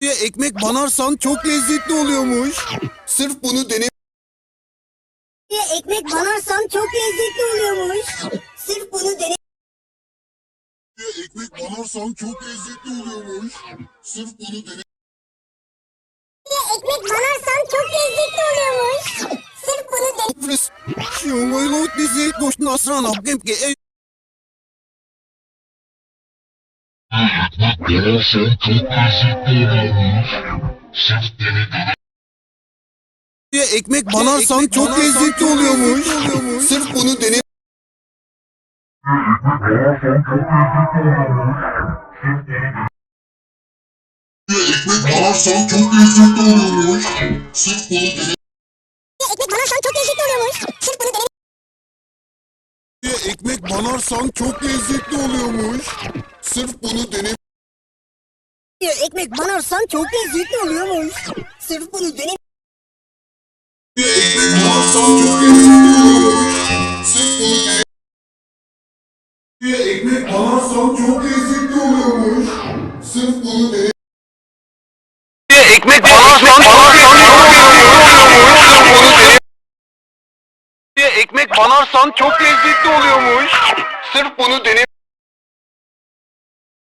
Ekmek banarsan çok lezzetli oluyormuş. Sırf bunu dene. Ekmek banarsan çok lezzetli oluyormuş. Sırf bunu dene. Ekmek banarsan çok lezzetli oluyormuş. Sırf bunu dene. Ekmek banarsan çok lezzetli oluyormuş. Sırf bunu dene. Şunlayı lot bizi koştun asran abgem ki. Banarsan çok lezzetli oluyormuş. Sırf bunu Ekmek banarsan çok lezzetli oluyormuş. Sırf bunu dene. Ekmek banarsan çok lezzetli oluyormuş. Sırf bunu dene. Ekmek banarsan çok lezzetli oluyormuş. Sırf bunu dene. Ekmek banarsan çok lezzetli oluyormuş. Sırf bunu dene. Ekmek banarsan çok lezzetli oluyormuş. Sırf bunu dene. Ekmek banarsan çok lezzetli oluyormuş. Sırf bunu dene. Ekmek banarsan çok lezzetli oluyormuş. Sırf bunu dene. Ekmek banarsan çok lezzetli oluyormuş. Ekmek banarsan çok lezzetli oluyormuş. Sırf bunu dene.